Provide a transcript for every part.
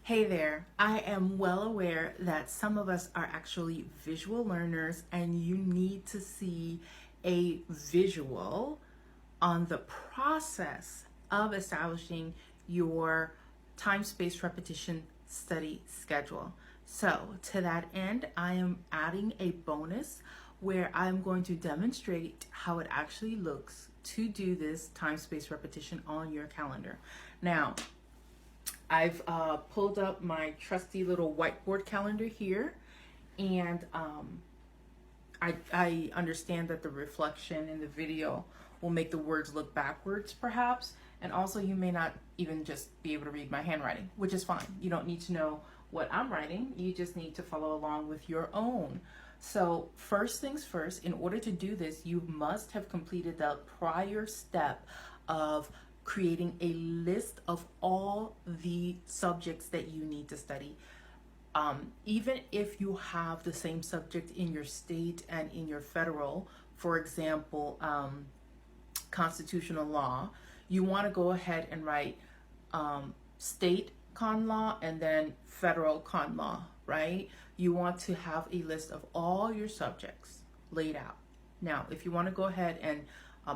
Hey there, I am well aware that some of us are actually visual learners and you need to see a visual on the process of establishing your time-space repetition study schedule. So to that end, I am adding a bonus where I'm going to demonstrate how it actually looks to do this time-space repetition on your calendar. Now, I've pulled up my trusty little whiteboard calendar here, and I understand that the reflection in the video will make the words look backwards, perhaps, and also you may not even just be able to read my handwriting, which is fine. You don't need to know what I'm writing, you just need to follow along with your own. So first things first, in order to do this, you must have completed the prior step of creating a list of all the subjects that you need to study. Even if you have the same subject in your state and in your federal, for example, constitutional law, you want to go ahead and write state con law and then federal con law, right? You want to have a list of all your subjects laid out. Now, if you want to go ahead and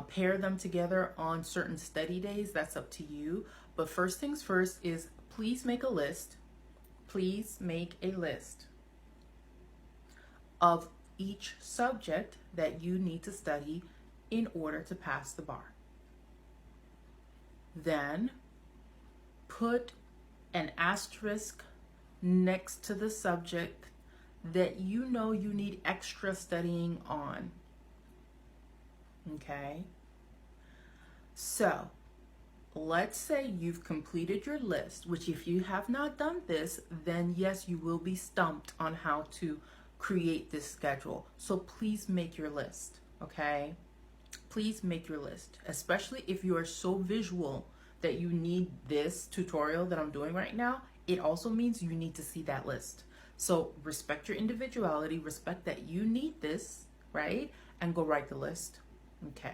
pair them together on certain study days, that's up to you. But first things first is please make a list. Please make a list of each subject that you need to study in order to pass the bar. Then put an asterisk next to the subject that you know you need extra studying on. Okay, so let's say you've completed your list, which if you have not done this, then yes, you will be stumped on how to create this schedule. So please make your list, okay? Please make your list, especially if you are so visual that you need this tutorial that I'm doing right now. It also means you need to see that list. So respect your individuality, respect that you need this, right? And go write the list. Okay,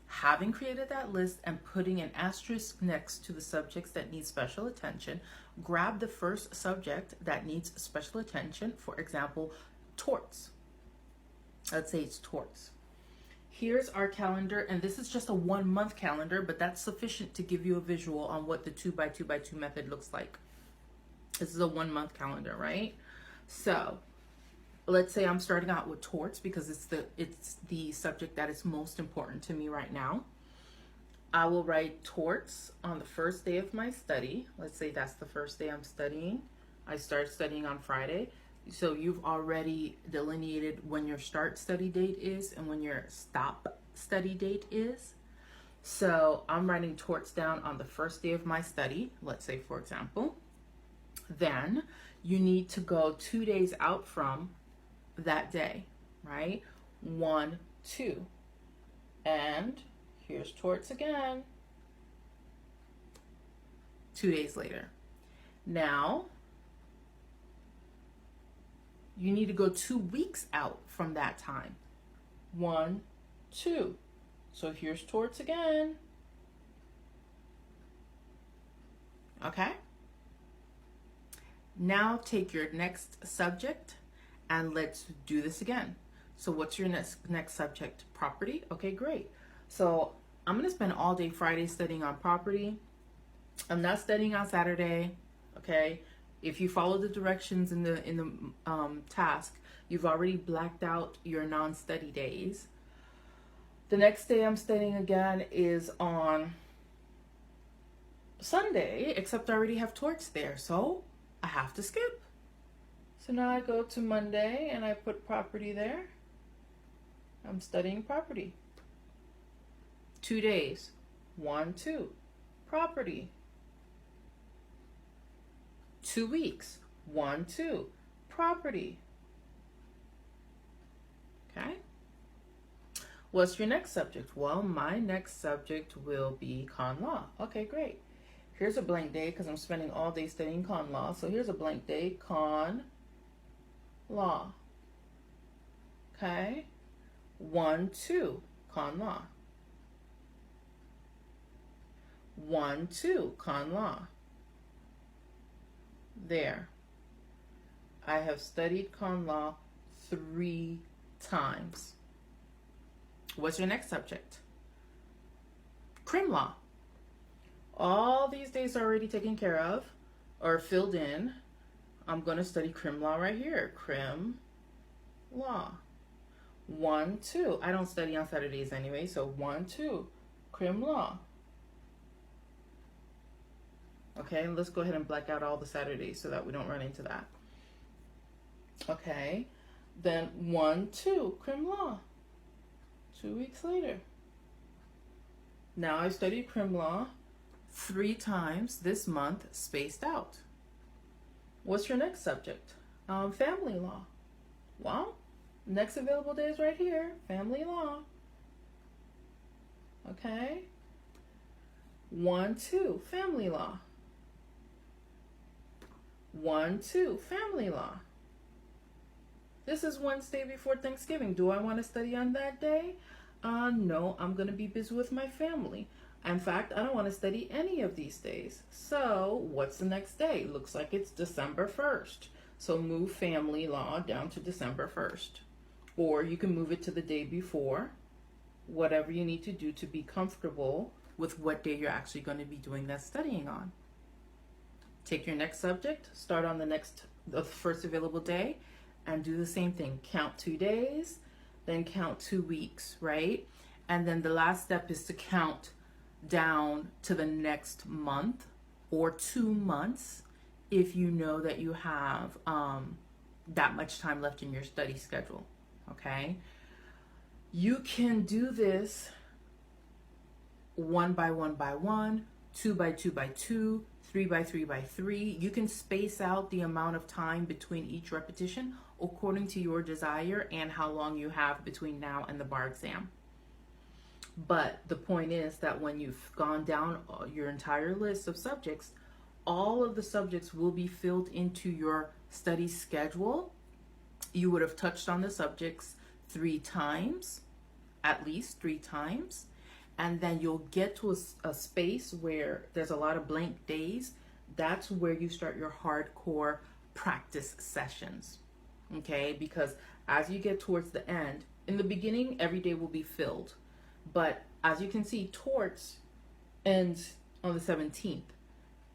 having created that list and putting an asterisk next to the subjects that need special attention, grab the first subject that needs special attention. For example, torts. Let's say it's torts. Here's our calendar, and this is just a 1 month calendar, but that's sufficient to give you a visual on what the 2x2x2 method looks like. This is a 1 month calendar, right? So let's say I'm starting out with torts because it's the subject that is most important to me right now. I will write torts on the first day of my study. Let's say that's the first day I'm studying. I start studying on Friday. So you've already delineated when your start study date is and when your stop study date is. So I'm writing torts down on the first day of my study, let's say, for example. Then you need to go 2 days out from that day, right? 1, 2. And here's torts again. 2 days later. Now, you need to go 2 weeks out from that time. 1, 2. So here's torts again. Okay? Now take your next subject and let's do this again. So what's your next subject? Property? Okay, great. So I'm gonna spend all day Friday studying on property. I'm not studying on Saturday, okay? If you follow the directions in the task, you've already blacked out your non-study days. The next day I'm studying again is on Sunday, except I already have torts there, so I have to skip. So now I go to Monday and I put property there. I'm studying property. 2 days. 1, 2. Property. 2 weeks. 1, 2. Property. Okay? What's your next subject? Well, my next subject will be con law. Okay, great. Here's a blank day because I'm spending all day studying con law. So here's a blank day, con law. Okay? 1, 2, con law. 1, 2, con law. There. I have studied con law 3 times. What's your next subject? Crim law. All these days are already taken care of or filled in. I'm going to study crim law right here. Crim law. 1, 2. I don't study on Saturdays anyway, so 1, 2. Crim law. Okay, let's go ahead and black out all the Saturdays so that we don't run into that. Okay, then 1, 2. Crim law. 2 weeks later. Now I studied crim law 3 times this month, spaced out. What's your next subject? Family law. Well, next available day is right here. Family law. Okay. 1, 2. Family law. 1, 2. Family law. This is Wednesday before Thanksgiving. Do I want to study on that day? No, I'm going to be busy with my family. In fact, I don't want to study any of these days. So, what's the next day? Looks like it's December 1st. So, move family law down to December 1st. Or you can move it to the day before. Whatever you need to do to be comfortable with what day you're actually going to be doing that studying on. Take your next subject, start on the first available day, and do the same thing. Count 2 days, then count 2 weeks, right? And then the last step is to count down to the next month or 2 months if you know that you have that much time left in your study schedule. Okay, you can do this 1 by 1 by 1, 2 by 2 by 2, 3 by 3 by 3. You can space out the amount of time between each repetition according to your desire and how long you have between now and the bar exam. But the point is that when you've gone down your entire list of subjects, all of the subjects will be filled into your study schedule. You would have touched on the subjects 3 times, at least 3 times. And then you'll get to a space where there's a lot of blank days. That's where you start your hardcore practice sessions. Okay, because as you get towards the end, in the beginning, every day will be filled. But as you can see, torts ends on the 17th.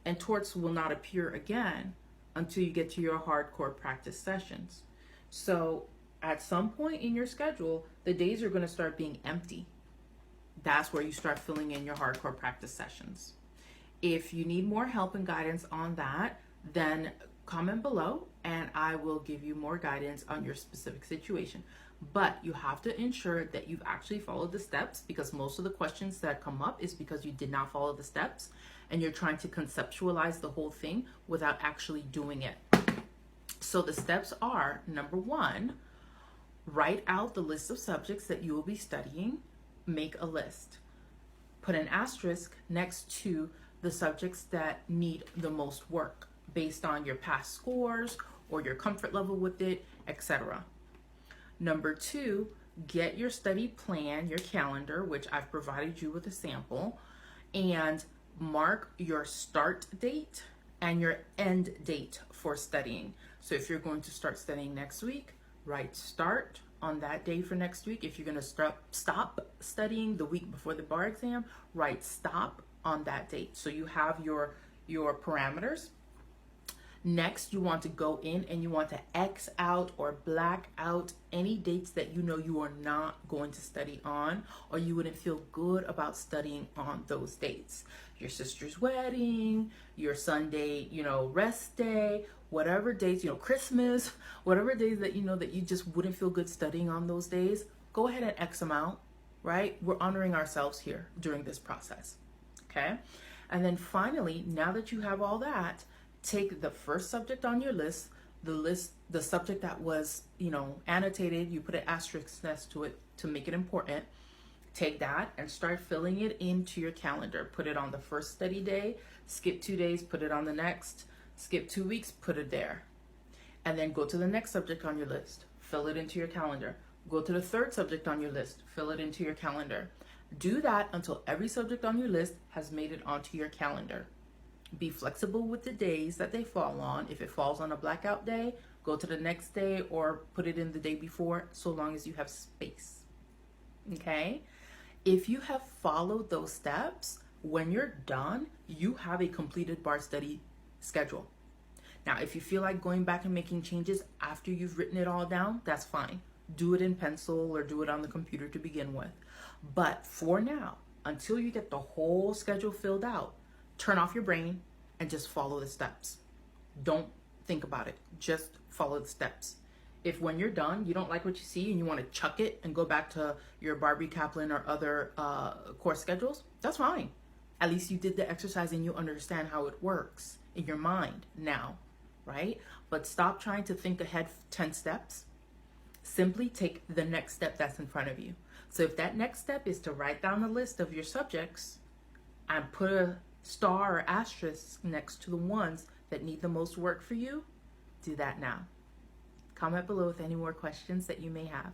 And torts will not appear again until you get to your hardcore practice sessions. So at some point in your schedule, the days are going to start being empty. That's where you start filling in your hardcore practice sessions. If you need more help and guidance on that, then comment below and I will give you more guidance on your specific situation. But you have to ensure that you've actually followed the steps, because most of the questions that come up is because you did not follow the steps and you're trying to conceptualize the whole thing without actually doing it. So the steps are, number 1, write out the list of subjects that you will be studying. Make a list. Put an asterisk next to the subjects that need the most work based on your past scores or your comfort level with it, etc. Number 2, get your study plan, your calendar, which I've provided you with a sample, and mark your start date and your end date for studying. So if you're going to start studying next week, write start on that day for next week. If you're going to stop studying the week before the bar exam, write stop on that date. So you have your parameters. Next, you want to go in and you want to X out or black out any dates that you know you are not going to study on, or you wouldn't feel good about studying on those dates. Your sister's wedding, your Sunday, rest day, whatever dates, Christmas, whatever days that that you just wouldn't feel good studying on those days, go ahead and X them out, right? We're honoring ourselves here during this process, okay? And then finally, now that you have all that, take the first subject on your list, the subject that was, annotated, you put an asterisk next to it to make it important. Take that and start filling it into your calendar. Put it on the first study day, skip 2 days, put it on the next, skip 2 weeks, put it there. And then go to the next subject on your list, fill it into your calendar. Go to the third subject on your list, fill it into your calendar. Do that until every subject on your list has made it onto your calendar. Be flexible with the days that they fall on. If it falls on a blackout day, go to the next day or put it in the day before, so long as you have space. Okay? If you have followed those steps, when you're done, you have a completed bar study schedule. Now, if you feel like going back and making changes after you've written it all down, that's fine. Do it in pencil or do it on the computer to begin with. But for now, until you get the whole schedule filled out, turn off your brain and just follow the steps. Don't think about it. Just follow the steps. If when you're done, you don't like what you see and you want to chuck it and go back to your Barbie Kaplan or other course schedules, that's fine. At least you did the exercise and you understand how it works in your mind now, right? But stop trying to think ahead 10 steps. Simply take the next step that's in front of you. So if that next step is to write down a list of your subjects and put a star or asterisk next to the ones that need the most work for you, do that now. Comment below with any more questions that you may have.